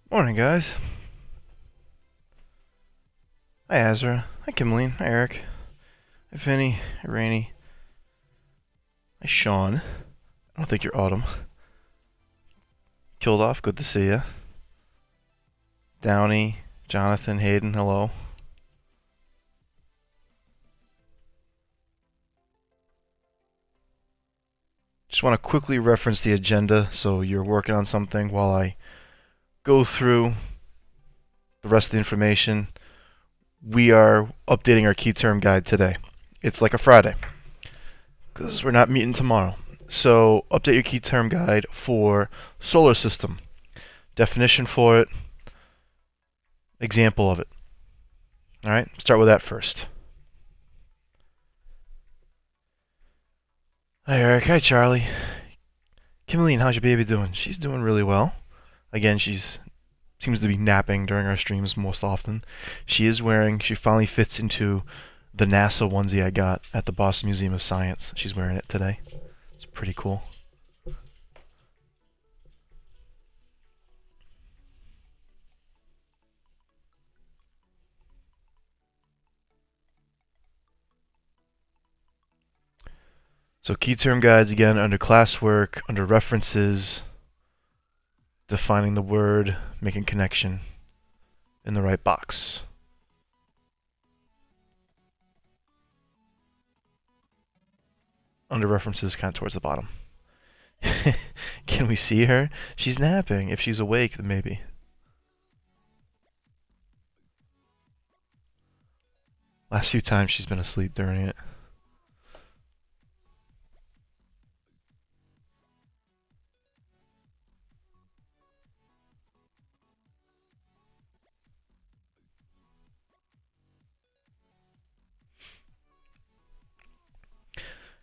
Morning, guys. Hi, Azra. Hi, Kimberly. Hi, Eric. Hi, Finny. Hi, Rainey. Hi, Sean. I don't think you're Autumn. Killed off. Good to see ya. Downey, Jonathan, Hayden. Hello. Just want to quickly reference the agenda so you're working on something while I go through the rest of the information. We are updating our key term guide today. It's like a Friday because we're not meeting tomorrow. So update your key term guide for solar system. Definition for it. Example of it. Alright, start with that first. Hi Eric, hi Charlie. Kimberly, how's your baby doing? She's doing really well. Again, she's seems to be napping during our streams most often. She finally fits into the NASA onesie I got at the Boston Museum of Science. She's wearing it today. It's pretty cool. So key term guides again under classwork, under references, defining the word, making connection in the right box. Under references, kind of towards the bottom. Can we see her? She's napping. If she's awake, then maybe. Last few times she's been asleep during it.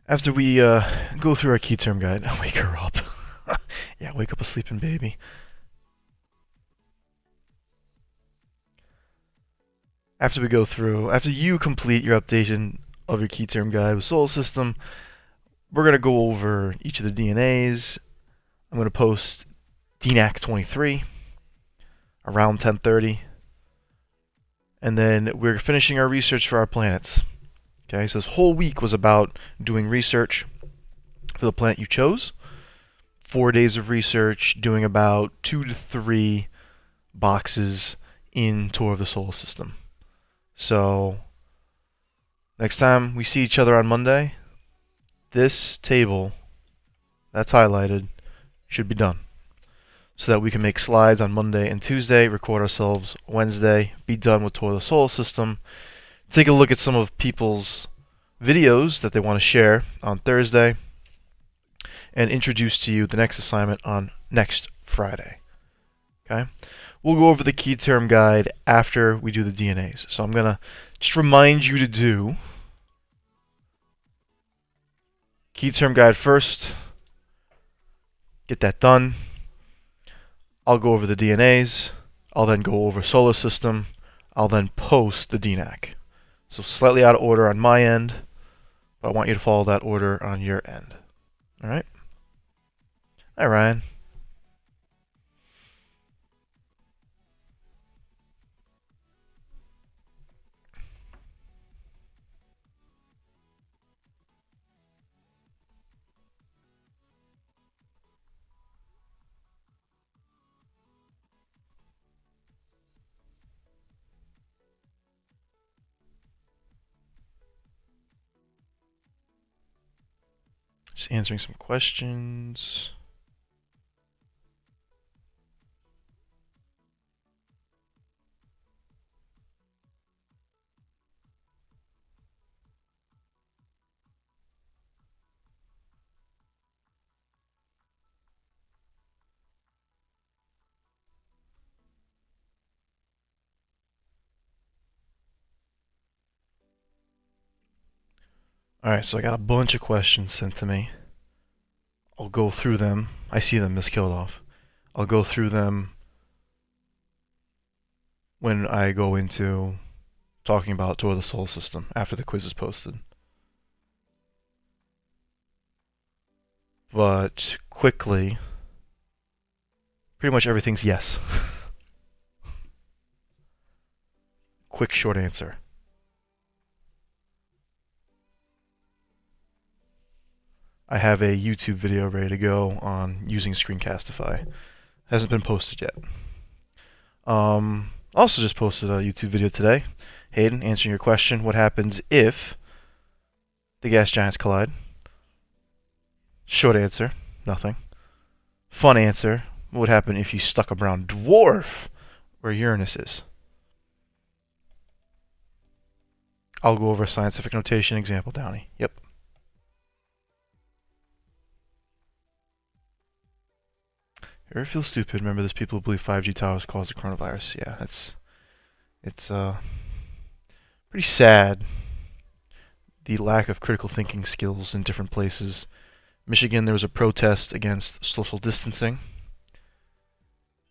After we go through our key term guide, I'll wake her up. Yeah, wake up a sleeping baby. After you complete your updation of your key term guide with solar system. We're going to go over each of the DNAs. I'm going to post DNAQ 23 around 10:30. And then we're finishing our research for our planets. Okay, so this whole week was about doing research for the planet you chose. 4 days of research, doing about 2 to 3 boxes in Tour of the Solar System. So, next time we see each other on Monday, this table that's highlighted should be done. So that we can make slides on Monday and Tuesday, record ourselves Wednesday, be done with Tour of the Solar System, take a look at some of people's videos that they want to share on Thursday, and introduce to you the next assignment on next Friday. Okay? We'll go over the key term guide after we do the DNAs. So I'm going to just remind you to do key term guide first. Get that done. I'll go over the DNAs. I'll then go over solar system. I'll then post the DNAQ. So slightly out of order on my end, but I want you to follow that order on your end. All right? Hi, Ryan. Just answering some questions. Alright, so I got a bunch of questions sent to me. I'll go through them. I see them, Miss Kildoff. I'll go through them when I go into talking about Tour of the Solar System after the quiz is posted. But quickly, pretty much everything's yes. Quick, short answer. I have a YouTube video ready to go on using Screencastify. Hasn't been posted yet. Also just posted a YouTube video today. Hayden, answering your question, what happens if the gas giants collide? Short answer, nothing. Fun answer, what would happen if you stuck a brown dwarf where Uranus is? I'll go over scientific notation example, Downey. Yep. You ever feel stupid? Remember, there's people who believe 5G towers cause the coronavirus. Yeah, it's pretty sad. The lack of critical thinking skills in different places. Michigan, there was a protest against social distancing.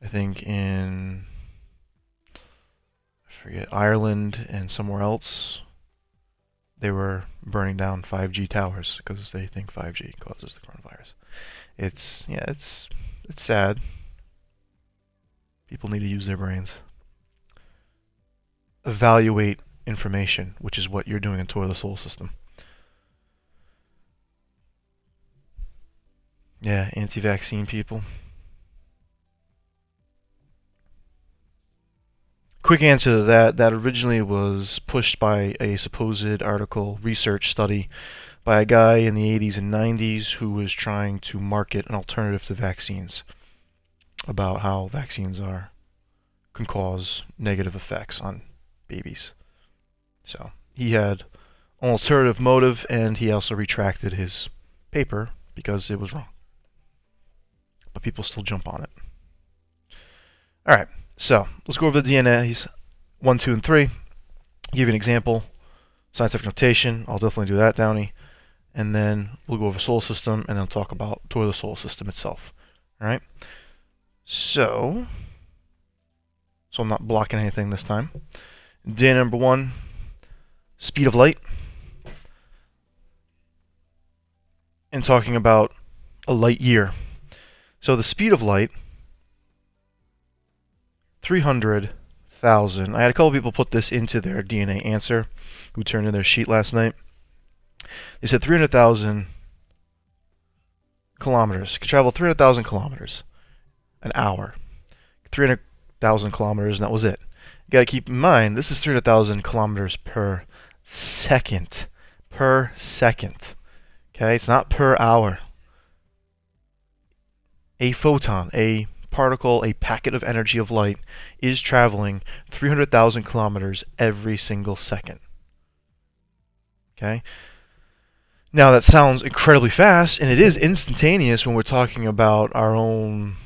I think in, I forget, Ireland and somewhere else, they were burning down 5G towers because they think 5G causes the coronavirus. It's sad. People need to use their brains. Evaluate information, which is what you're doing in Tour of the Solar System. Yeah, anti-vaccine people. Quick answer to that. That originally was pushed by a supposed article, research study, by a guy in the 80s and 90s who was trying to market an alternative to vaccines, about how vaccines can cause negative effects on babies. So he had an alternative motive, and he also retracted his paper because it was wrong. But people still jump on it. Alright, so let's go over the DNAs 1, 2, and 3. Give you an example. Scientific notation, I'll definitely do that, Downey. And then we'll go over solar system, and then talk about Tour of the Solar System itself. Alright? So I'm not blocking anything this time. DNA number 1, speed of light. and talking about a light year. So the speed of light, 300,000. I had a couple people put this into their DNA answer who turned in their sheet last night. They said 300,000 kilometers. Could travel 300,000 kilometers an hour. 300,000 kilometers, and that was it. You got to keep in mind, this is 300,000 kilometers per second. Per second. Okay, it's not per hour. A photon, a particle, a packet of energy of light is traveling 300,000 kilometers every single second. Okay? Now that sounds incredibly fast, and it is instantaneous when we're talking about our own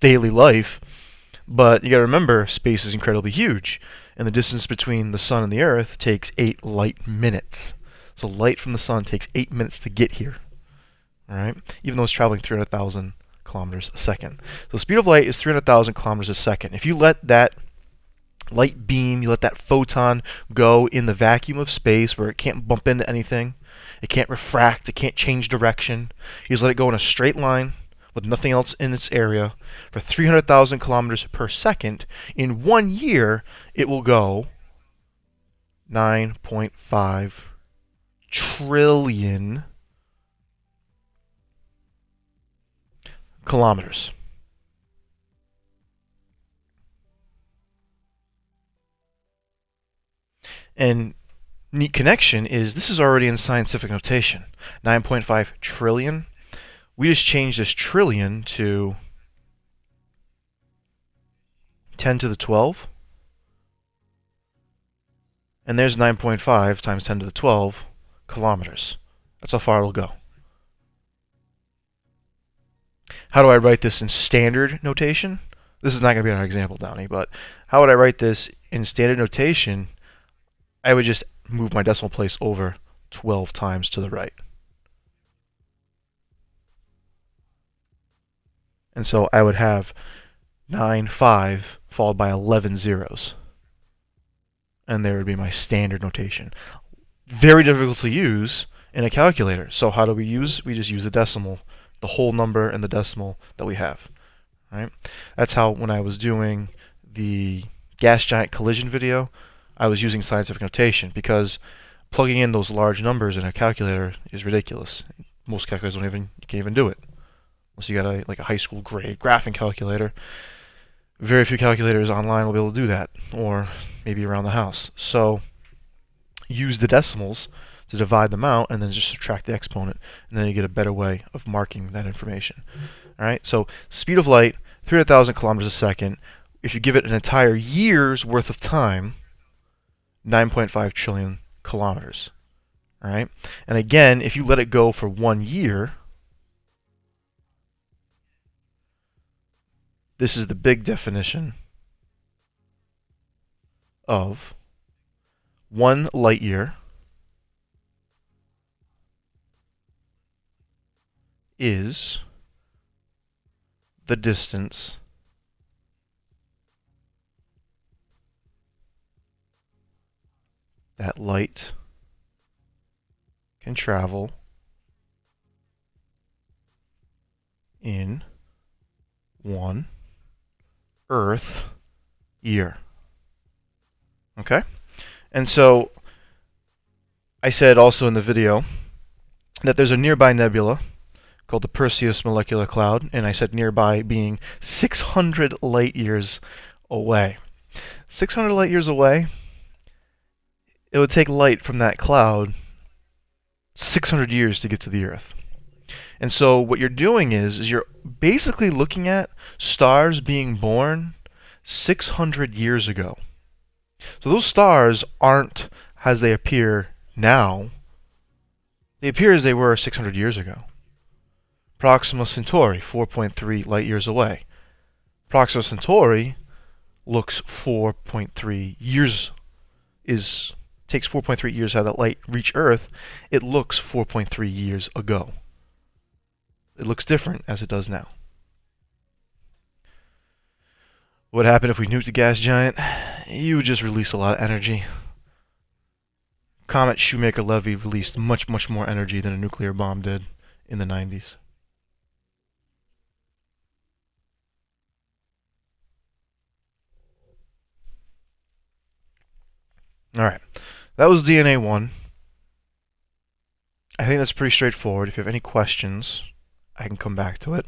daily life, but you got to remember, space is incredibly huge, and the distance between the sun and the earth takes 8 light minutes. So light from the sun takes 8 minutes to get here. All right? Even though it's traveling 300,000 kilometers a second. So the speed of light is 300,000 kilometers a second. If you let that light beam, you let that photon go in the vacuum of space where it can't bump into anything, it can't refract, it can't change direction, you just let it go in a straight line with nothing else in its area for 300,000 kilometers per second, in 1 year it will go 9.5 trillion kilometers. And neat connection is this is already in scientific notation. 9.5 trillion. We just changed this trillion to 10 to the 12. And there's 9.5 times 10 to the 12 kilometers. That's how far it'll go. How do I write this in standard notation? This is not going to be our example, Downey, but how would I write this in standard notation? I would just move my decimal place over 12 times to the right. And so I would have 9.5 followed by 11 zeros. And there would be my standard notation. Very difficult to use in a calculator. So how do we use? We just use the decimal, the whole number and the decimal that we have. Right? That's how when I was doing the gas giant collision video, I was using scientific notation because plugging in those large numbers in a calculator is ridiculous. Most calculators you can't even do it. Unless you got a high school grade graphing calculator. Very few calculators online will be able to do that, or maybe around the house. So use the decimals to divide them out and then just subtract the exponent, and then you get a better way of marking that information. All right, so speed of light, 300,000 kilometers a second. If you give it an entire year's worth of time, 9.5 trillion kilometers. All right, and again, if you let it go for 1 year, this is the big definition of 1 light year is the distance that light can travel in 1 Earth year. Okay? And so I said also in the video that there's a nearby nebula called the Perseus Molecular Cloud, and I said nearby being 600 light years away. 600 light years away, it would take light from that cloud 600 years to get to the Earth. And so what you're doing is you're basically looking at stars being born 600 years ago. So those stars aren't as they appear now. They appear as they were 600 years ago. Proxima Centauri, 4.3 light years away. Proxima Centauri looks 4.3 years, takes 4.3 years to have that light reach Earth. It looks 4.3 years ago. It looks different as it does now. What would happen if we nuked a gas giant? You would just release a lot of energy. Comet Shoemaker-Levy released much, much more energy than a nuclear bomb did in the 90s. Alright, that was DNA 1. I think that's pretty straightforward. If you have any questions, I can come back to it.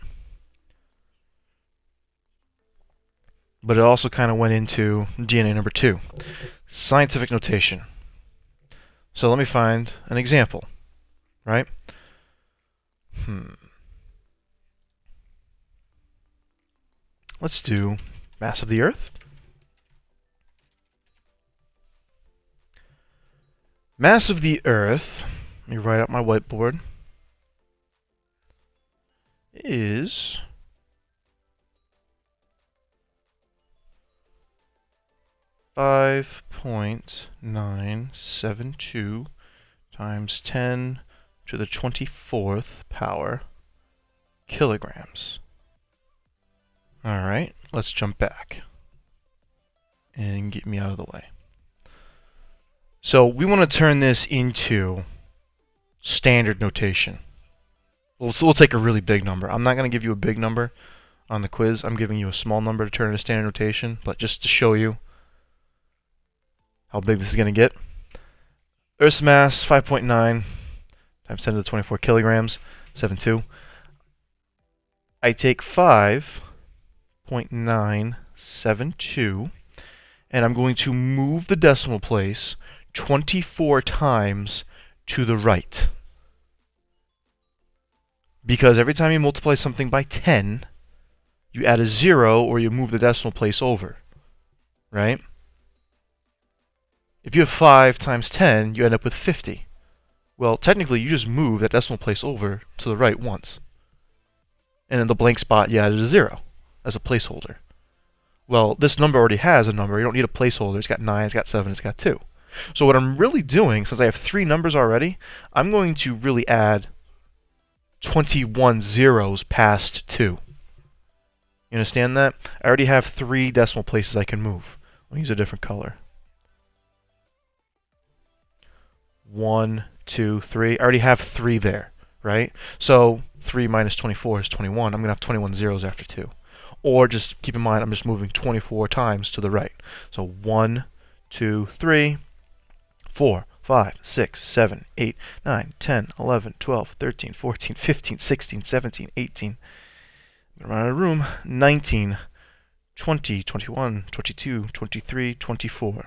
But it also kind of went into DNA number 2, scientific notation. So let me find an example, right? Let's do mass of the Earth. Mass of the Earth, let me write out my whiteboard, is 5.972 times 10 to the 24th power kilograms. Alright, let's jump back and get me out of the way. So we want to turn this into standard notation. We'll take a really big number. I'm not going to give you a big number on the quiz. I'm giving you a small number to turn into standard notation, but just to show you how big this is going to get. Earth's mass, 5.9 times 10 to the 24 kilograms, 7.2. I take 5.972, and I'm going to move the decimal place 24 times to the right. Because every time you multiply something by 10, you add a 0 or you move the decimal place over, right? If you have 5 times 10, you end up with 50. Well, technically, you just move that decimal place over to the right once. And in the blank spot, you added a 0 as a placeholder. Well, this number already has a number. You don't need a placeholder. It's got 9, it's got 7, it's got 2. So what I'm really doing, since I have 3 numbers already, I'm going to really add 21 zeros past 2. You understand that? I already have 3 decimal places I can move. I'll use a different color. 1, 2, 3. I already have 3 there, right? So 3 minus 24 is 21. I'm going to have 21 zeros after 2. Or just keep in mind, I'm just moving 24 times to the right. So 1, 2, 3, 4, 5, 6, 7, 8, 9, 10, 11, 12, 13, 14, 15, 16, 17, 18. I'm running out of room. 19, 20, 21, 22, 23, 24.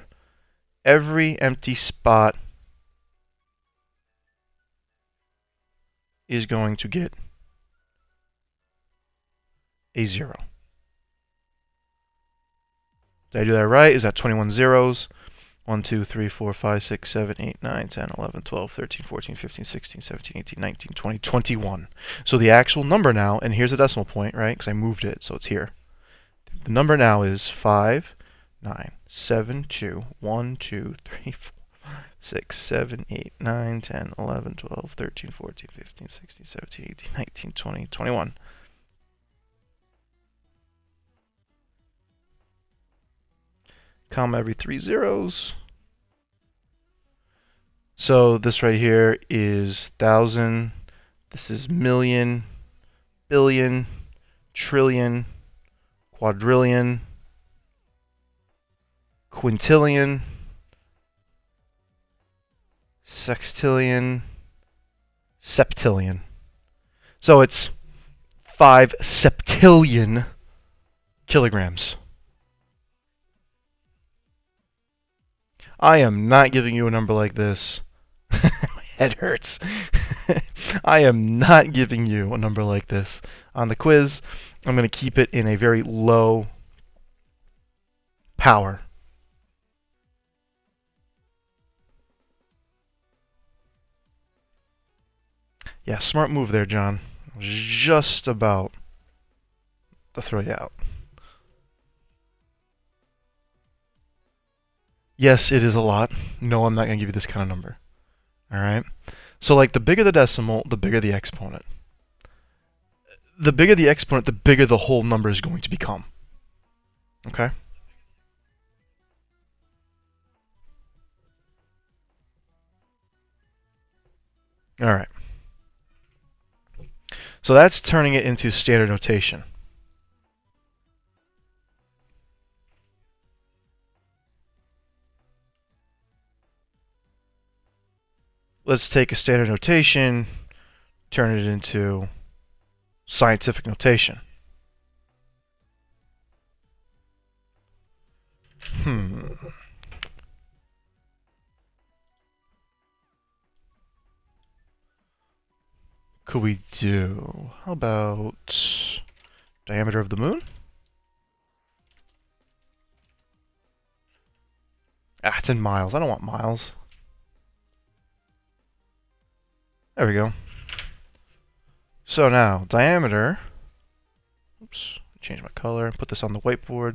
Every empty spot is going to get a 0. Did I do that right? Is that 21 zeros? 1, 2, 3, 4, 5, 6, 7, 8, 9, 10, 11, 12, 13, 14, 15, 16, 17, 18, 19, 20, 21. So the actual number now, and here's a decimal point, right? Because I moved it, so it's here. The number now is 5, 9, 7, 2, 1, 2, 3, 4, 6, 7, 8, 9, 10, 11, 12, 13, 14, 15, 16, 17, 18, 19, 20, 21. Comma every 3 zeros. So this right here is 1,000. This is million, billion, trillion, quadrillion, quintillion, sextillion, septillion. So it's 5 septillion kilograms. I am not giving you a number like this. My head hurts. I am not giving you a number like this. On the quiz, I'm going to keep it in a very low power. Yeah, smart move there, John. Just about to throw you out. Yes, it is a lot. No, I'm not going to give you this kind of number. Alright? So, like, the bigger the decimal, the bigger the exponent. The bigger the exponent, the bigger the whole number is going to become. Okay? Alright. So that's turning it into standard notation. Let's take a standard notation, turn it into scientific notation. Could we do, how about diameter of the moon? Ah, it's in miles. I don't want miles. There we go. So now, diameter, oops, change my color, put this on the whiteboard.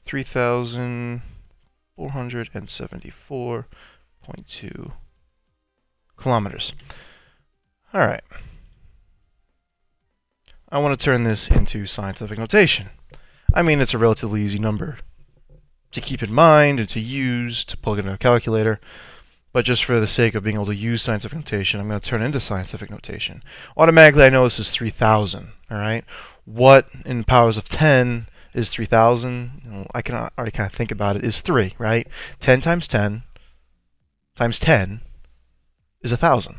$3,474.2 kilometers. All right. I want to turn this into scientific notation. I mean, it's a relatively easy number to keep in mind and to use, to plug into a calculator. But just for the sake of being able to use scientific notation, I'm going to turn it into scientific notation. Automatically, I know this is 3,000. All right. What in powers of 10 is 3,000? You know, I can already kind of think about it. Is 3, right? 10 times 10 times 10 is 1,000,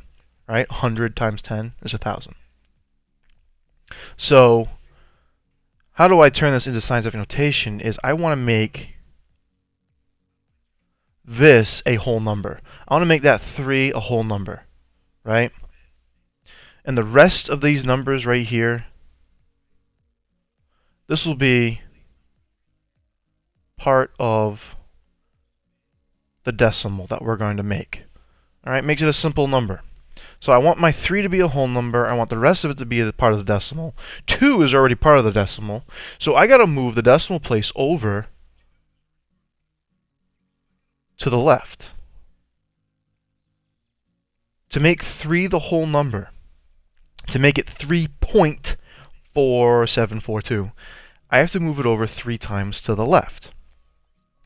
right? 100 times 10 is 1,000. So how do I turn this into scientific notation is I want to make this a whole number. I want to make that 3 a whole number, right? And the rest of these numbers right here, this will be part of the decimal that we're going to make. All right, makes it a simple number. So I want my 3 to be a whole number. I want the rest of it to be a part of the decimal. 2 is already part of the decimal. So I got to move the decimal place over to the left. To make 3 the whole number, to make it 3.4742, I have to move it over 3 times to the left.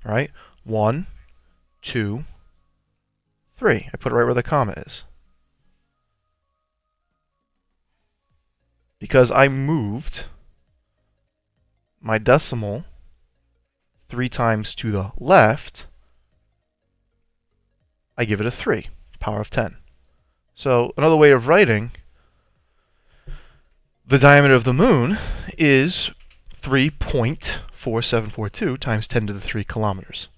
All right? 1, 2, 3. I put it right where the comma is. Because I moved my decimal 3 times to the left, I give it a 3, power of 10. So another way of writing the diameter of the moon is 3.4742 times 10 to the 3 kilometers.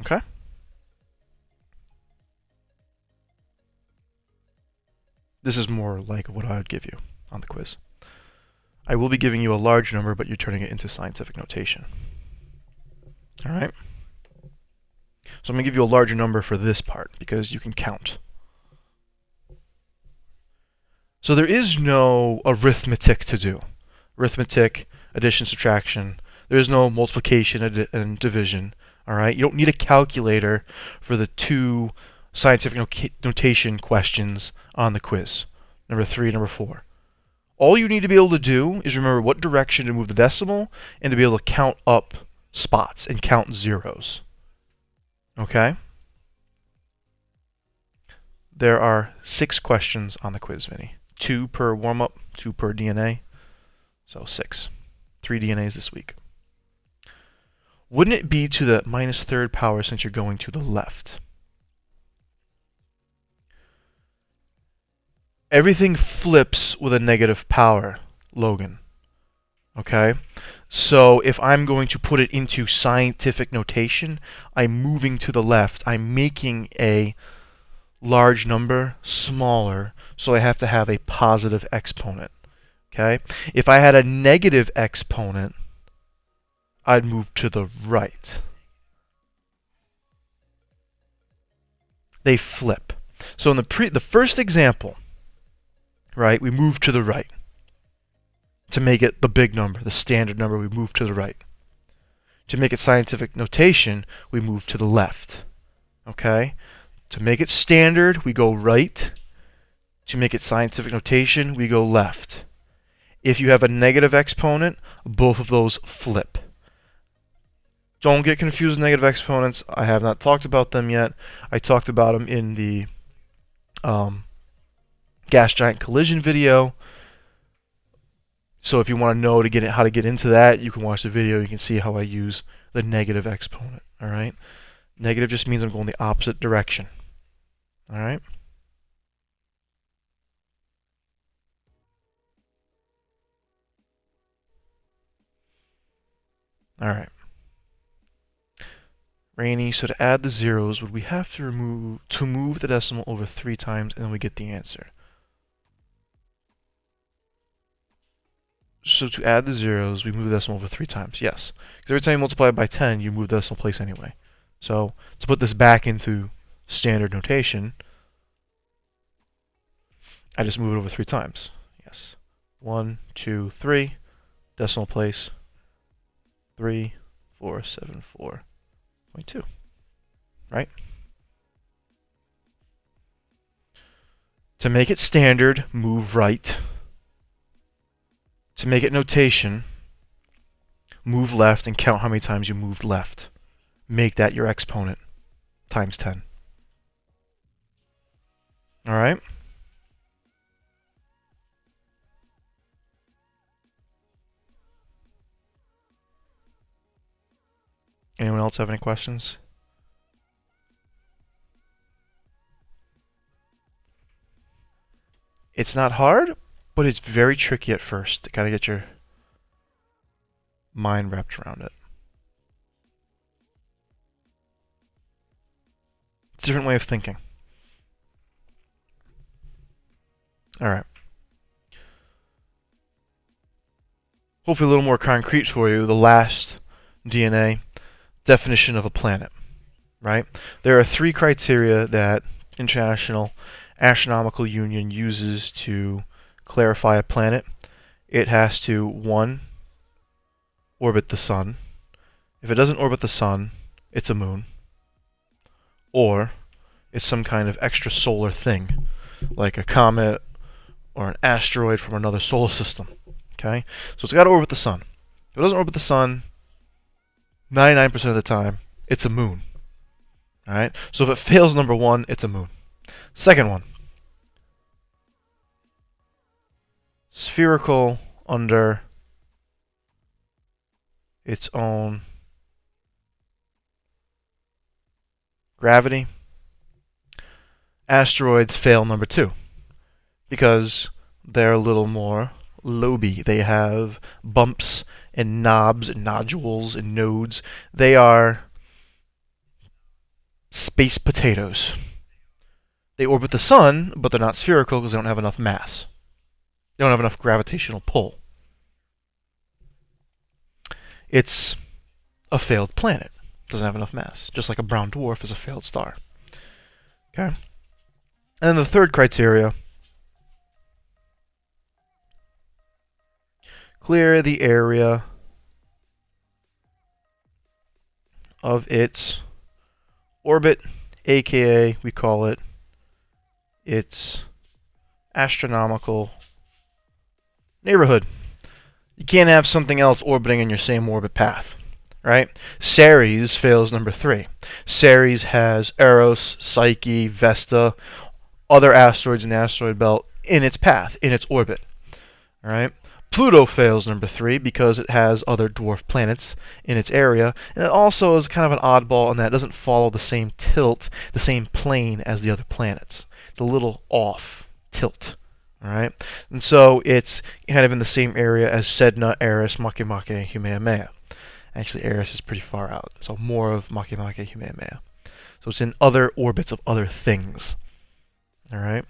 Okay? This is more like what I would give you on the quiz. I will be giving you a large number, but you're turning it into scientific notation. All right? So I'm going to give you a larger number for this part, because you can count. So there is no arithmetic to do. Arithmetic, addition, subtraction. There is no multiplication and division. All right? You don't need a calculator for the 2 scientific notation questions on the quiz. Number 3, number 4. All you need to be able to do is remember what direction to move the decimal and to be able to count up spots and count zeros. Okay? There are 6 questions on the quiz, Vinny. 2 per warm-up, 2 per DNA. So 6. 3 DNAs this week. Wouldn't it be to the minus 3rd power since you're going to the left? Everything flips with a negative power, Logan. Okay? So if I'm going to put it into scientific notation, I'm moving to the left. I'm making a large number smaller, so I have to have a positive exponent. Okay? If I had a negative exponent, I'd move to the right. They flip. So in the first example, right, we move to the right. To make it the big number, the standard number, we move to the right. To make it scientific notation, we move to the left. Okay? To make it standard, we go right. To make it scientific notation, we go left. If you have a negative exponent, both of those flip. Don't get confused with negative exponents. I have not talked about them yet. I talked about them in the gas giant collision video. So if you want to know how to get into that, you can watch the video. You can see how I use the negative exponent. All right. Negative just means I'm going the opposite direction. All right. All right. Rainy, so to add the zeros, would we have to move the decimal over 3 times, and then we get the answer? So to add the zeros, we move the decimal over 3 times. Yes. Because every time you multiply it by 10, you move the decimal place anyway. So to put this back into standard notation, I just move it over 3 times. Yes. 1, 2, 3, decimal place 3474.2. Right? To make it standard, move right. To make it notation, move left and count how many times you moved left. Make that your exponent times 10. All right? Anyone else have any questions? It's not hard, but it's very tricky at first. Gotta get your mind wrapped around it. It's a different way of thinking. All right. Hopefully a little more concrete for you. The last DNA definition of a planet, right? There are 3 criteria that International Astronomical Union uses to clarify a planet. It has to, 1, orbit the sun. If it doesn't orbit the sun, it's a moon. Or it's some kind of extrasolar thing, like a comet or an asteroid from another solar system. Okay? So it's got to orbit the sun. If it doesn't orbit the sun, 99% of the time, it's a moon. Alright? So if it fails number 1, it's a moon. Second one. Spherical under its own gravity. Asteroids fail number 2 because they're a little more loby. They have bumps and knobs and nodules and nodes. They are space potatoes. They orbit the sun, but they're not spherical because they don't have enough mass. They don't have enough gravitational pull. It's a failed planet. It doesn't have enough mass. Just like a brown dwarf is a failed star. Okay? And then the third criteria, clear the area of its orbit, aka we call it its astronomical neighborhood. You can't have something else orbiting in your same orbit path, right? Ceres fails number 3. Ceres has Eros, Psyche, Vesta, other asteroids in the asteroid belt in its path, in its orbit, all right? Pluto fails number 3 because it has other dwarf planets in its area, and it also is kind of an oddball in that it doesn't follow the same tilt, the same plane as the other planets. It's a little off tilt, all right? And so it's kind of in the same area as Sedna, Eris, Makemake, and Kamehameha. Actually, Eris is pretty far out, so more of Makemake, Kamehameha. So it's in other orbits of other things, all right?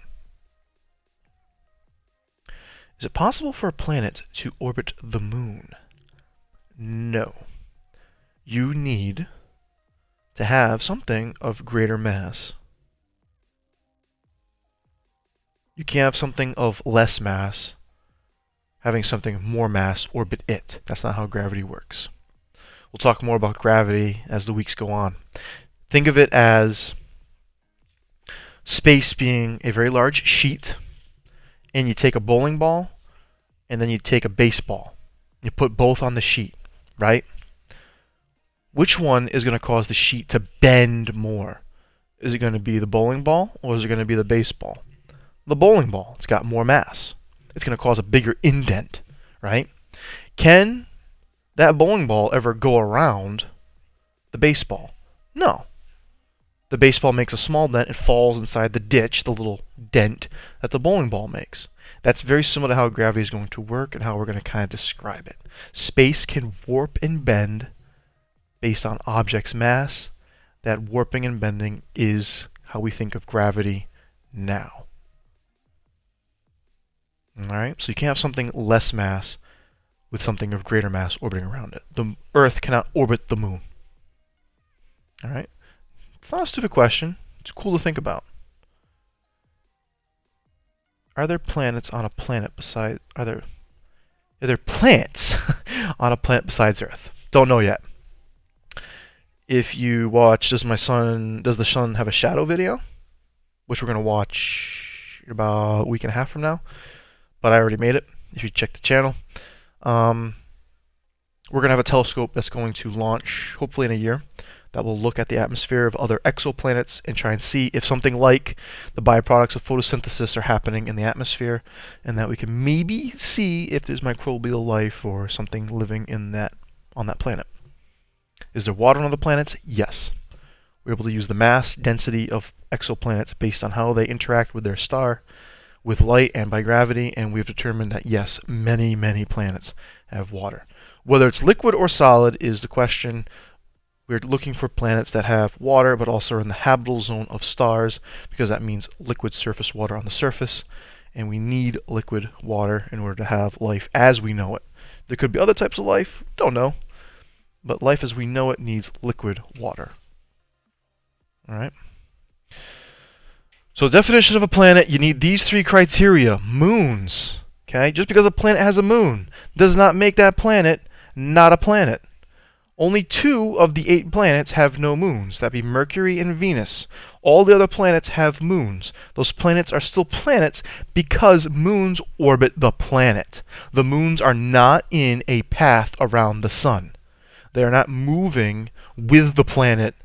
Is it possible for a planet to orbit the moon? No. You need to have something of greater mass. You can't have something of less mass having something more mass orbit it. That's not how gravity works. We'll talk more about gravity as the weeks go on. Think of it as space being a very large sheet, and you take a bowling ball and then you take a baseball. You put both on the sheet, right? Which one is going to cause the sheet to bend more? Is it going to be the bowling ball or is it going to be the baseball? The bowling ball. It's got more mass. It's going to cause a bigger indent, right? Can that bowling ball ever go around the baseball? No. The baseball makes a small dent. It falls inside the ditch, the little dent that the bowling ball makes. That's very similar to how gravity is going to work and how we're going to kind of describe it. Space can warp and bend based on object's mass. That warping and bending is how we think of gravity now. Alright, so you can't have something less mass with something of greater mass orbiting around it. The Earth cannot orbit the moon. Alright? It's not a stupid question. It's cool to think about. Are there planets on a planet besides... Are there planets on a planet besides Earth? Don't know yet. If you watch Does the Sun Have a Shadow video, which we're going to watch about a week and a half from now, but I already made it, if you check the channel. We're going to have a telescope that's going to launch, hopefully in a year, that will look at the atmosphere of other exoplanets and try and see if something like the byproducts of photosynthesis are happening in the atmosphere, and that we can maybe see if there's microbial life or something living in on that planet. Is there water on other planets? Yes. We're able to use the mass density of exoplanets based on how they interact with their star, with light and by gravity, and we've determined that yes, many, many planets have water. Whether it's liquid or solid is the question. We're looking for planets that have water but also are in the habitable zone of stars, because that means liquid surface water on the surface, and we need liquid water in order to have life as we know it. There could be other types of life, don't know, but life as we know it needs liquid water. Alright? So definition of a planet, you need these three criteria. Moons. Okay? Just because a planet has a moon does not make that planet not a planet. Only 2 of the 8 planets have no moons. That'd be Mercury and Venus. All the other planets have moons. Those planets are still planets because moons orbit the planet. The moons are not in a path around the sun. They are not moving with the planet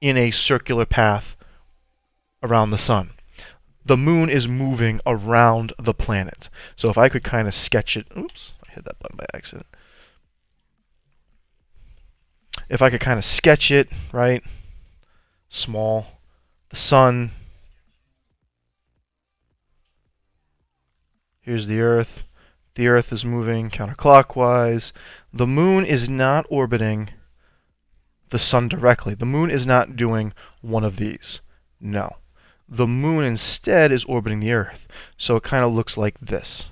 in a circular path around the sun. The moon is moving around the planet. So if I could kind of sketch it... Oops, I hit that button by accident. If I could kind of sketch it, right? Small. The sun. Here's the Earth. The Earth is moving counterclockwise. The moon is not orbiting the sun directly. The moon is not doing one of these. No. The moon instead is orbiting the Earth. So it kind of looks like this.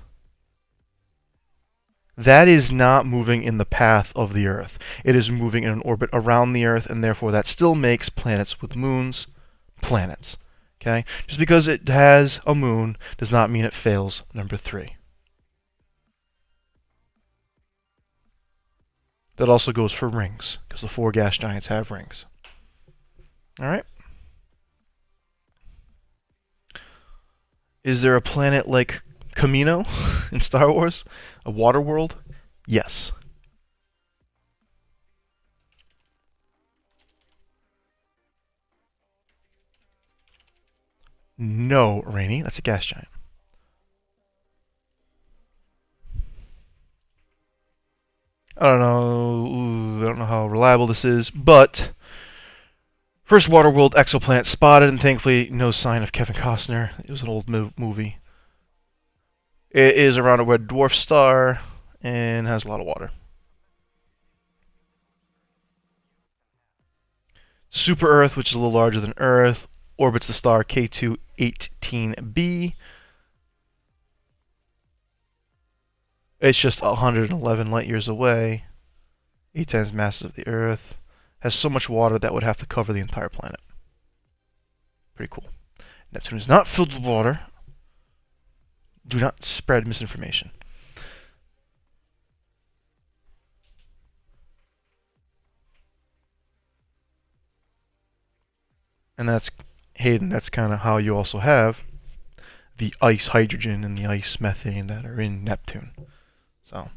That is not moving in the path of the Earth. It is moving in an orbit around the Earth, and therefore that still makes planets with moons planets. Okay? Just because it has a moon does not mean it fails number 3. That also goes for rings, because the 4 gas giants have rings. Alright? Is there a planet like Camino in Star Wars? A water world? Yes. No, Rainy. That's a gas giant. I don't know how reliable this is, but first water world exoplanet spotted, and thankfully no sign of Kevin Costner. It was an old movie. It is around a red dwarf star and has a lot of water. Super Earth, which is a little larger than Earth, orbits the star K2-18b. It's just 111 light years away, 8 times mass of the Earth. Has so much water that would have to cover the entire planet. Pretty cool. Neptune is not filled with water. Do not spread misinformation. And that's, Hayden, that's kind of how you also have the ice hydrogen and the ice methane that are in Neptune. So,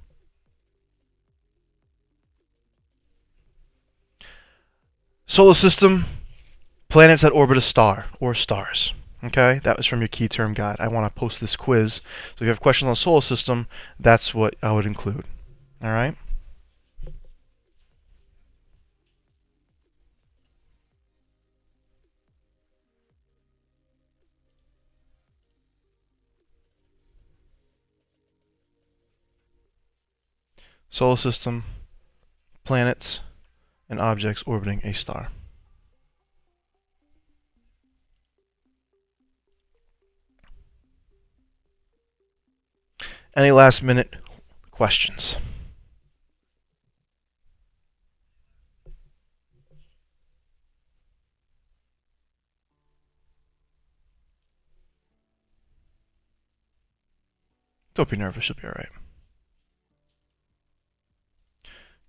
solar system, planets that orbit a star or stars. Okay, that was from your key term guide. I want to post this quiz. So if you have questions on the solar system, that's what I would include. All right. Solar system, planets, and objects orbiting a star. Any last minute questions? Don't be nervous, you'll be alright.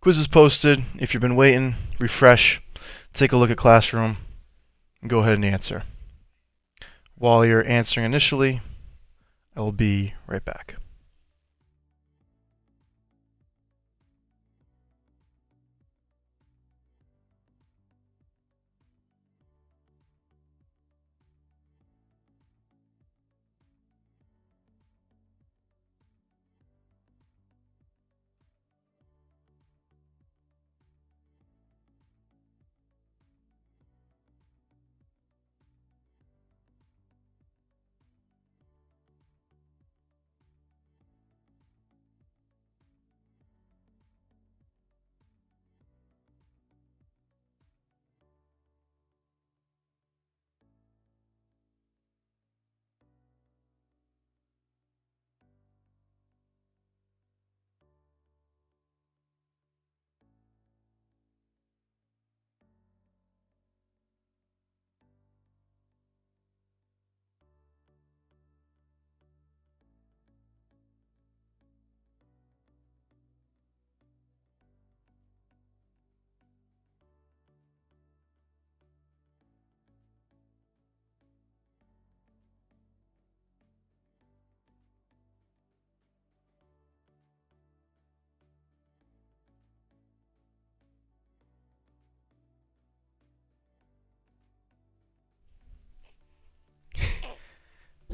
Quiz is posted. If you've been waiting, refresh, take a look at Classroom, and go ahead and answer. While you're answering initially, I will be right back.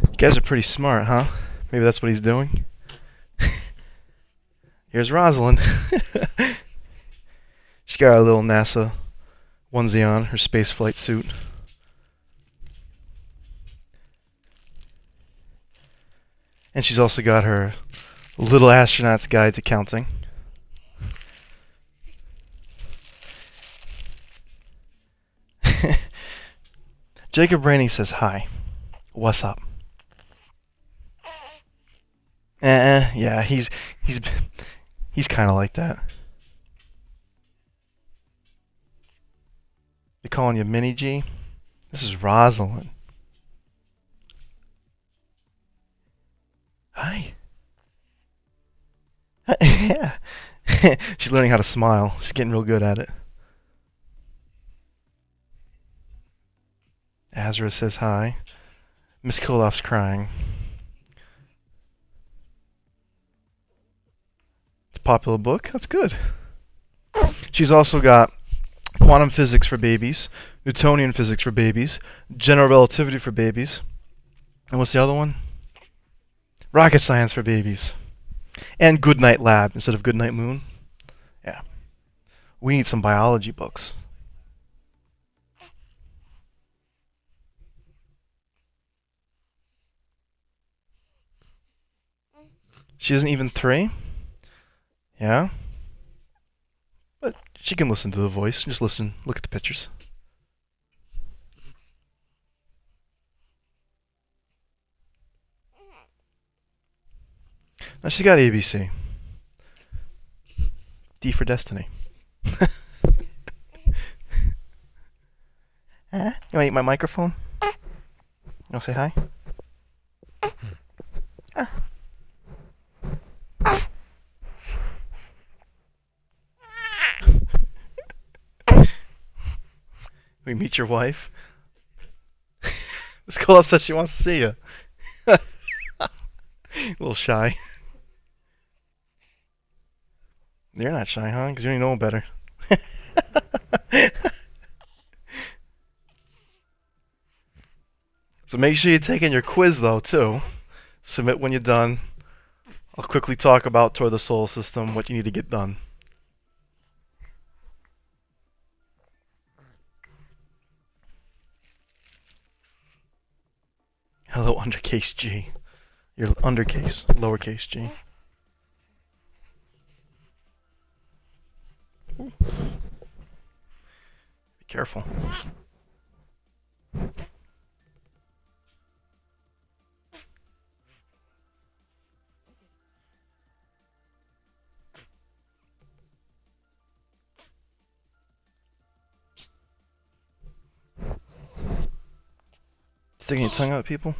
You guys are pretty smart, huh? Maybe that's what he's doing. Here's Rosalind. She's got her little NASA onesie on, her space flight suit. And she's also got her Little Astronaut's Guide to Counting. Jacob Rainey says hi. What's up? Yeah, he's kind of like that. You're calling you Mini G? This is Rosalind. Hi. Yeah. She's learning how to smile. She's getting real good at it. Azra says hi. Miss Kolof's crying. It's a popular book. That's good. She's also got quantum physics for babies, Newtonian physics for babies, general relativity for babies, and what's the other one? Rocket science for babies. And Goodnight Lab instead of Goodnight Moon. Yeah. We need some biology books. She isn't even 3? Yeah? But she can listen to the voice. Just listen. Look at the pictures. Now she's got ABC. D for Destiny. You want to eat my microphone? You want to say hi? We meet your wife. Miss Koloff said she wants to see you. little shy. You're not shy, huh? Because you don't know better. So make sure you're taking your quiz, though, too. Submit when you're done. I'll quickly talk about Toward the Solar System, what you need to get done. Hello, undercase G. Your undercase, lowercase g. Ooh. Be careful. Sticking your tongue out at people?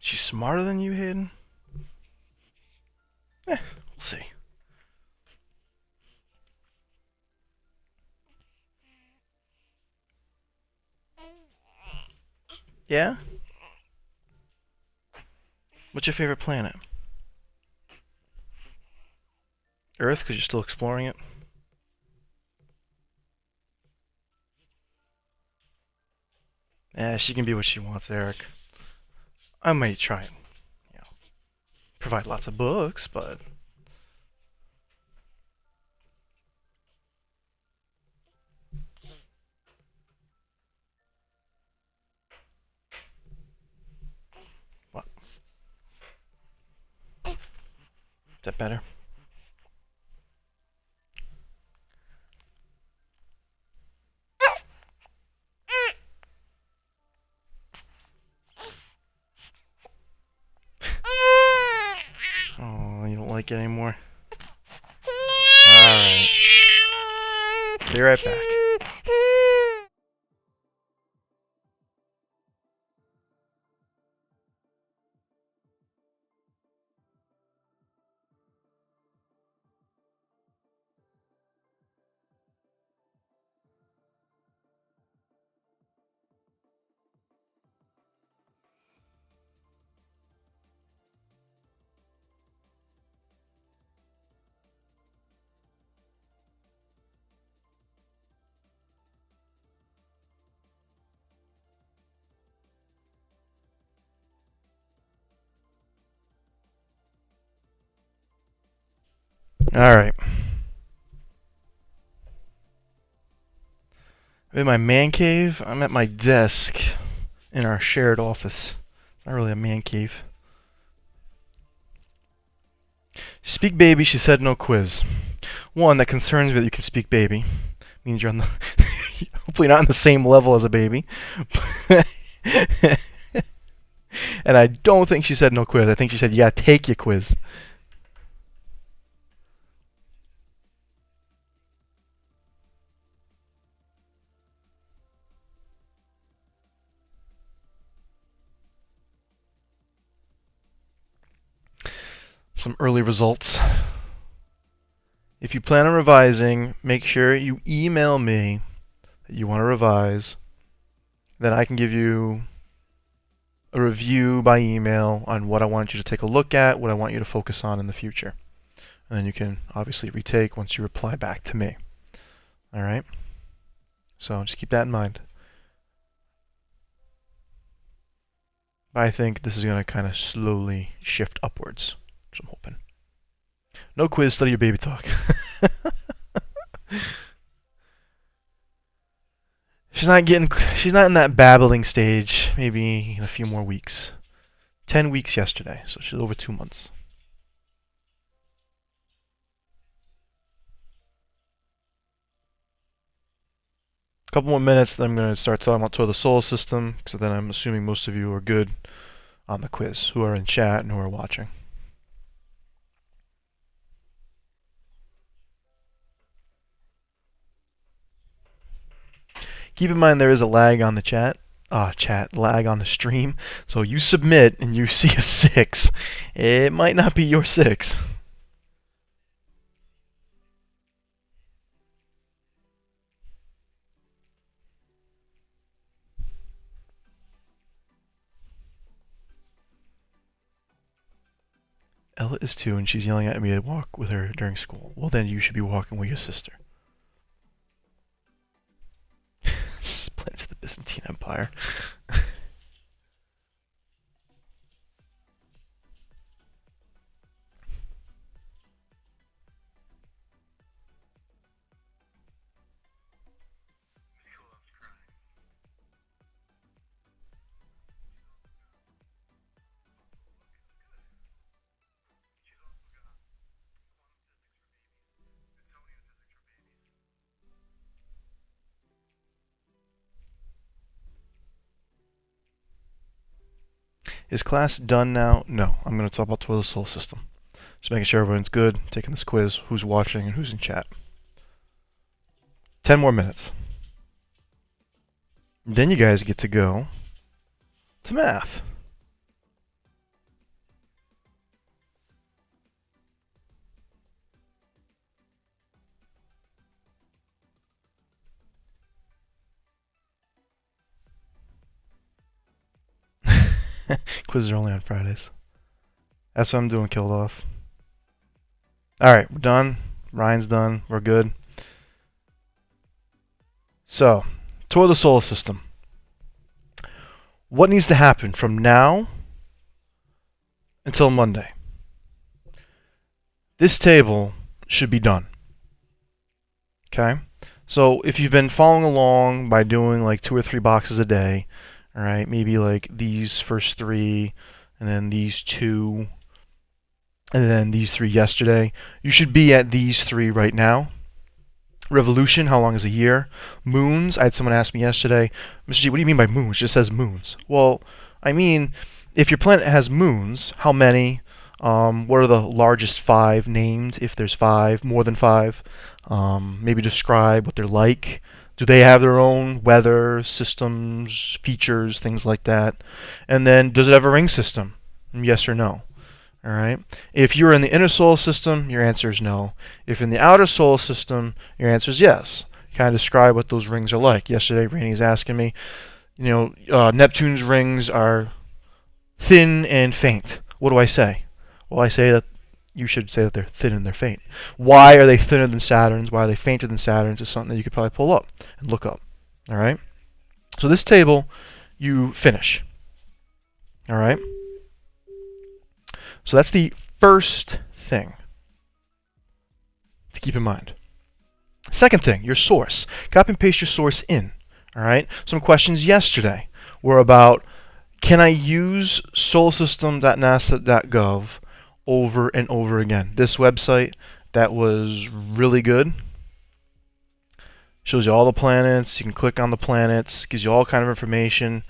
She's smarter than you, Hayden? We'll see. Yeah? What's your favorite planet? Earth, because you're still exploring it? Yeah, she can be what she wants, Eric. I might try and, provide lots of books, but... What? Is that better? Oh, you don't like it anymore? Alright. Be right back. Alright. I'm in my man cave. I'm at my desk in our shared office. It's not really a man cave. Speak baby, she said no quiz. One, that concerns me that you can speak baby. Means you're on the hopefully not on the same level as a baby. And I don't think she said no quiz. I think she said, yeah, take your quiz. Some early results. If you plan on revising, make sure you email me that you want to revise. Then I can give you a review by email on what I want you to take a look at, what I want you to focus on in the future. And then you can obviously retake once you reply back to me. Alright? So just keep that in mind. I think this is going to kind of slowly shift upwards, which I'm hoping. No quiz, study your baby talk. She's not in that babbling stage. Maybe in a few more weeks. 10 weeks yesterday, so she's over 2 months. A couple more minutes, then I'm going to start talking about the solar system, so then I'm assuming most of you are good on the quiz, who are in chat and who are watching. Keep in mind there is a lag on the lag on the stream. So you submit and you see a 6. It might not be your 6. is 2 and she's yelling at me to walk with her during school. Well, then you should be walking with your sister. Split to the Byzantine Empire. Is class done now? No. I'm going to talk about toilet solar system. Just making sure everyone's good, taking this quiz, who's watching and who's in chat. 10 more minutes. Then you guys get to go to math. Quizzes are only on Fridays. That's what I'm doing, killed off. Alright, we're done. Ryan's done. We're good. So, tour the solar system. What needs to happen from now until Monday? This table should be done. Okay? So, if you've been following along by doing like 2 or 3 boxes a day, alright, maybe like these first 3, and then these 2, and then these 3 yesterday, you should be at these 3 right now. Revolution, how long is a year? Moons, I had someone ask me yesterday, Mr. G, what do you mean by moons? It just says moons. Well, I mean, if your planet has moons, how many? What are the largest 5 named, if there's 5, more than 5? Maybe describe what they're like. Do they have their own weather, systems, features, things like that? And then, does it have a ring system? Yes or no? Alright. If you're in the inner solar system, your answer is no. If in the outer solar system, your answer is yes. Kind of describe what those rings are like. Yesterday, Rainey's asking me, Neptune's rings are thin and faint. What do I say? Well, I say that you should say that they're thin and they're faint. Why are they thinner than Saturn's? Why are they fainter than Saturn's? Is something that you could probably pull up and look up. Alright. So this table, you finish. Alright. So that's the first thing to keep in mind. Second thing, your source. Copy and paste your source in. Alright? Some questions yesterday were about, can I use solarsystem.nasa.gov over and over again? This website, that was really good. Shows you all the planets. You can click on the planets. Gives you all kind of information.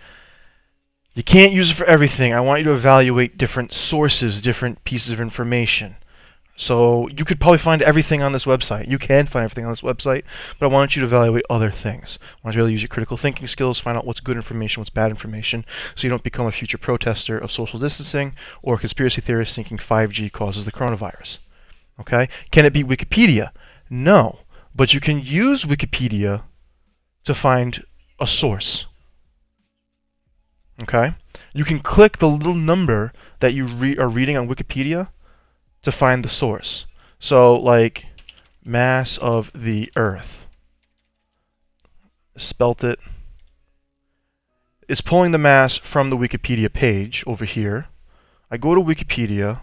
You can't use it for everything. I want you to evaluate different sources, different pieces of information. So you could probably find everything on this website. You can find everything on this website, but I want you to evaluate other things. I want you to really use your critical thinking skills, find out what's good information, what's bad information, so you don't become a future protester of social distancing or a conspiracy theorist thinking 5G causes the coronavirus. Okay? Can it be Wikipedia? No. But you can use Wikipedia to find a source. Okay? You can click the little number that you are reading on Wikipedia to find the source. So, like, mass of the Earth. Spelt it. It's pulling the mass from the Wikipedia page over here. I go to Wikipedia,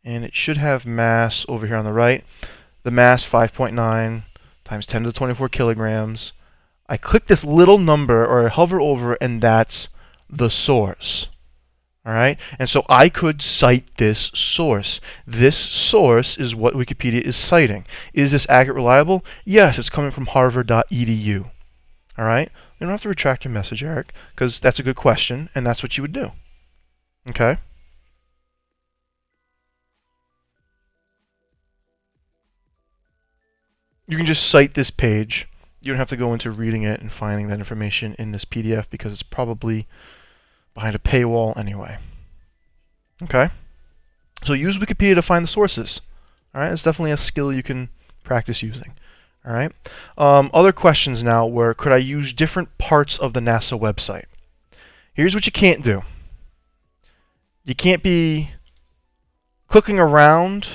and it should have mass over here on the right. The mass 5.9 times 10 to the 24 kilograms. I click this little number, or I hover over, and that's the source. Alright? And so I could cite this source. This source is what Wikipedia is citing. Is this accurate, reliable? Yes, it's coming from harvard.edu. Alright? You don't have to retract your message, Eric, because that's a good question, and that's what you would do. Okay? You can just cite this page. You don't have to go into reading it and finding that information in this PDF because it's probably behind a paywall anyway. Okay? So use Wikipedia to find the sources. Alright? It's definitely a skill you can practice using. Alright? Other questions now were, could I use different parts of the NASA website? Here's what you can't do. You can't be clicking around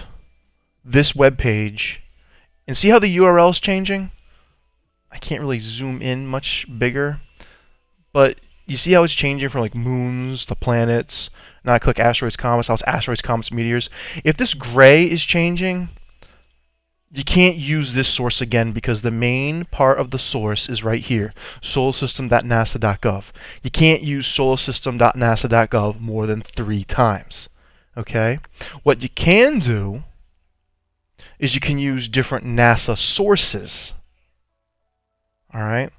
this web page, and see how the URL is changing? I can't really zoom in much bigger, but you see how it's changing from like moons to planets. Now I click asteroids, comets, now it's asteroids, comets, meteors. If this gray is changing, you can't use this source again because the main part of the source is right here, solarsystem.nasa.gov. You can't use solarsystem.nasa.gov more than 3 times. Okay? What you can do is you can use different NASA sources. Alright?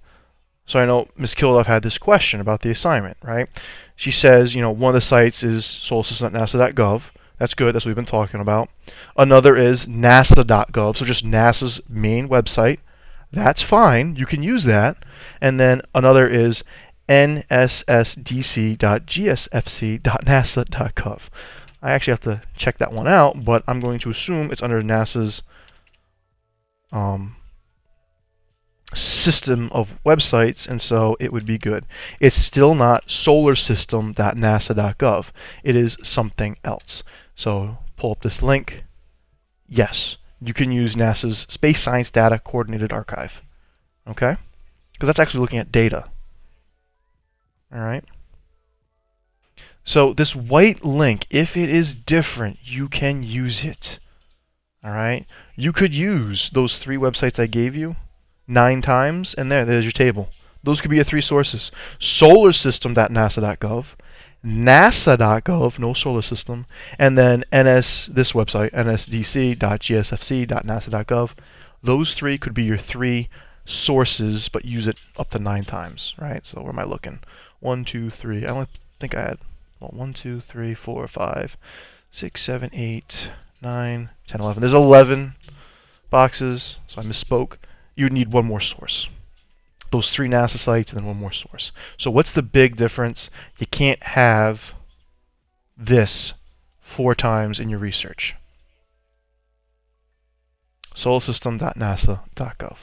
So I know Ms. Kilduff had this question about the assignment, right? She says, one of the sites is solarsystem.nasa.gov. That's good. That's what we've been talking about. Another is nasa.gov, so just NASA's main website. That's fine. You can use that. And then another is nssdc.gsfc.nasa.gov. I actually have to check that one out, but I'm going to assume it's under NASA's system of websites, and so it would be good. It's still not solarsystem.nasa.gov. It is something else. So pull up this link. Yes, you can use NASA's Space Science Data Coordinated Archive. Okay? Because that's actually looking at data. Alright? So this white link, if it is different, you can use it. Alright? You could use those 3 websites I gave you 9 times, and there's your table. Those could be your 3 sources. Solarsystem.nasa.gov, NASA.gov, no solar system, and then this website, nsdc.gsfc.nasa.gov. Those 3 could be your 3 sources, but use it up to 9 times, right? So where am I looking? 1, 2, 3. I only think I had 1, 2, 3, 4, 5, 6, 7, 8, 9, 10, 11. There's 11 boxes, so I misspoke. You would need 1 more source. Those 3 NASA sites and then 1 more source. So what's the big difference? You can't have this 4 times in your research. solarsystem.nasa.gov.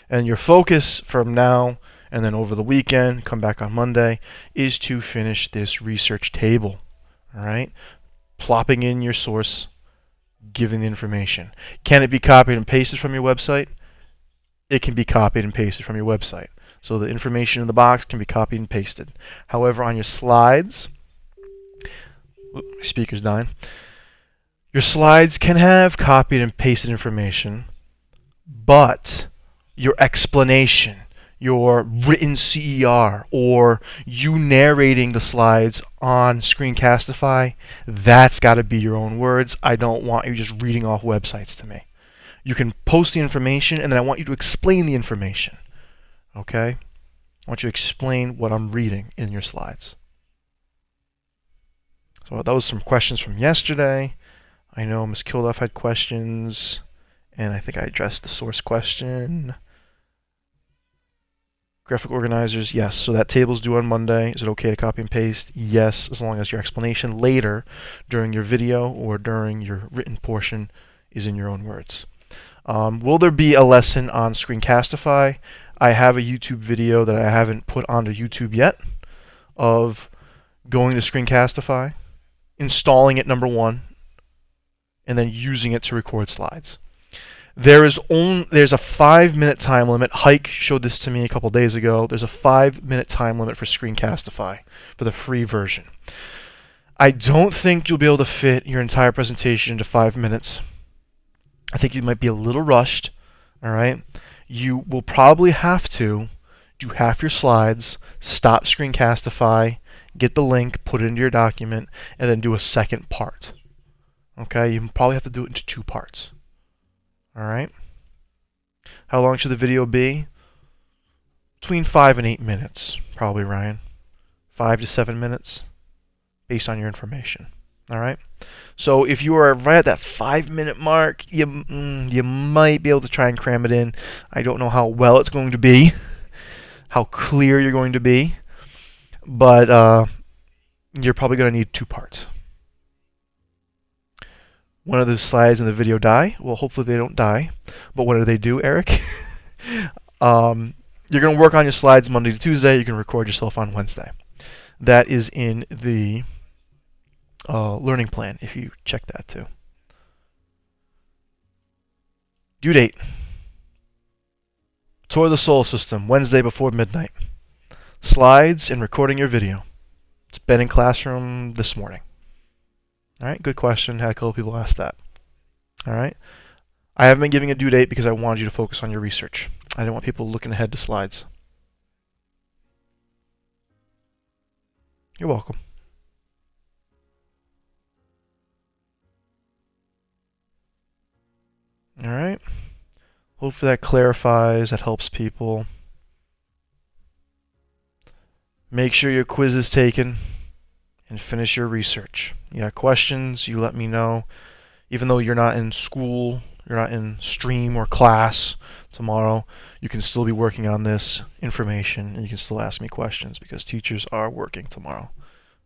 And your focus from now and then over the weekend, come back on Monday, is to finish this research table. Alright? Plopping in your source, giving the information. Can it be copied and pasted from your website? It can be copied and pasted from your website. So the information in the box can be copied and pasted. However, on your slides, my speaker's dying. Your slides can have copied and pasted information, but your explanation, your written CER, or you narrating the slides on Screencastify, that's got to be your own words. I don't want you just reading off websites to me. You can post the information, and then I want you to explain the information. Okay? I want you to explain what I'm reading in your slides. So that was some questions from yesterday. I know Ms. Kilduff had questions, and I think I addressed the source question. Graphic organizers, yes. So that table's due on Monday. Is it okay to copy and paste? Yes, as long as your explanation later during your video or during your written portion is in your own words. Will there be a lesson on Screencastify? I have a YouTube video that I haven't put onto YouTube yet of going to Screencastify, installing it, number 1, and then using it to record slides. There's a 5-minute time limit. Hike showed this to me a couple days ago. There's a 5-minute time limit for Screencastify for the free version. I don't think you'll be able to fit your entire presentation into 5 minutes. I think you might be a little rushed. All right? You will probably have to do half your slides, stop Screencastify, get the link, put it into your document, and then do a second part. Okay? You probably have to do it into 2 parts. Alright? How long should the video be? Between 5 and 8 minutes, probably, Ryan. 5 to 7 minutes, based on your information. Alright? So if you are right at that 5-minute mark, you might be able to try and cram it in. I don't know how well it's going to be, how clear you're going to be, but you're probably going to need 2 parts. One of the slides in the video die. Well, hopefully they don't die. But what do they do, Eric? You're going to work on your slides Monday to Tuesday. You can record yourself on Wednesday. That is in the learning plan if you check that too. Due date. Tour of the solar system, Wednesday before midnight. Slides and recording your video. It's been in classroom this morning. All right, good question. Had a couple people ask that. All right. I haven't been giving a due date because I wanted you to focus on your research. I didn't want people looking ahead to slides. You're welcome. All right. Hopefully that clarifies, that helps people. Make sure your quiz is taken and finish your research. You got questions, you let me know. Even though you're not in school, you're not in stream or class tomorrow, you can still be working on this information and you can still ask me questions because teachers are working tomorrow.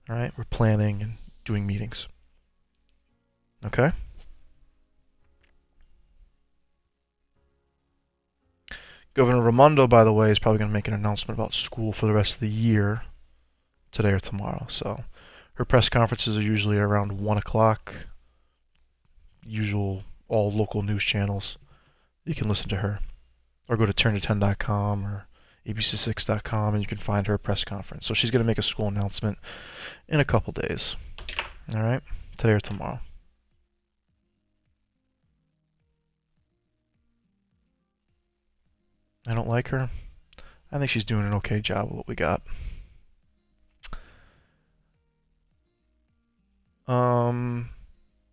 All right, we're planning and doing meetings. Okay? Governor Raimondo, by the way, is probably going to make an announcement about school for the rest of the year today or tomorrow. So her press conferences are usually around 1 o'clock. Usual, all local news channels. You can listen to her. Or go to turnto10.com or abc6.com and you can find her press conference. So she's going to make a school announcement in a couple days. All right? Today or tomorrow. I don't like her. I think she's doing an okay job with what we got.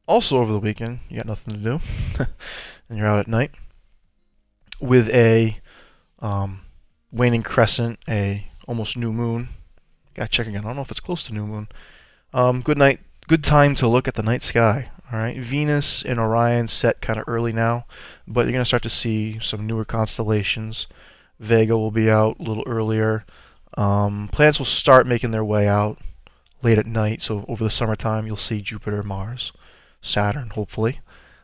Also over the weekend, you got nothing to do, and you're out at night with a waning crescent, a almost new moon. Gotta check again. I don't know if it's close to new moon. Good time to look at the night sky. All right, Venus and Orion set kind of early now, but you're gonna start to see some newer constellations. Vega will be out a little earlier. Planets will start making their way out late at night, so over the summertime you'll see Jupiter, Mars, Saturn, hopefully.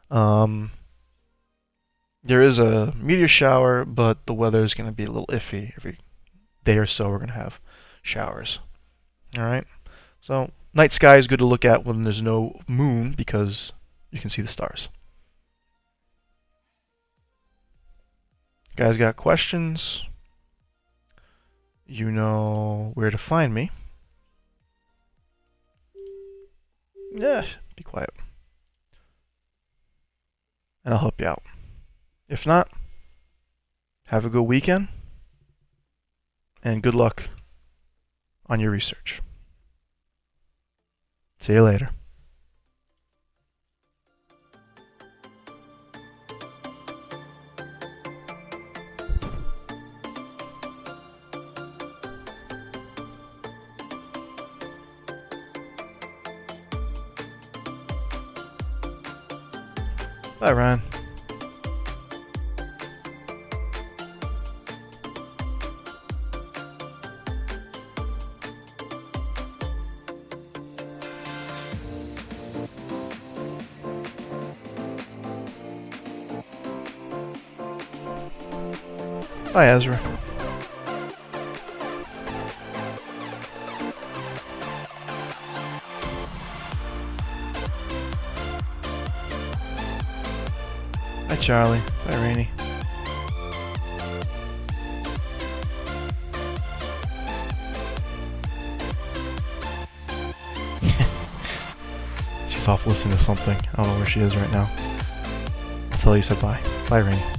There is a meteor shower, but the weather is going to be a little iffy. Every day or so we're going to have showers. Alright, so night sky is good to look at when there's no moon because you can see the stars. Guys got questions? You know where to find me. Yeah, be quiet. And I'll help you out. If not, have a good weekend and good luck on your research. See you later. Bye, Ryan. Bye, Ezra. Bye, Charlie. Bye, Rainey. She's off listening to something. I don't know where she is right now. I'll tell you said bye. Bye, Rainey.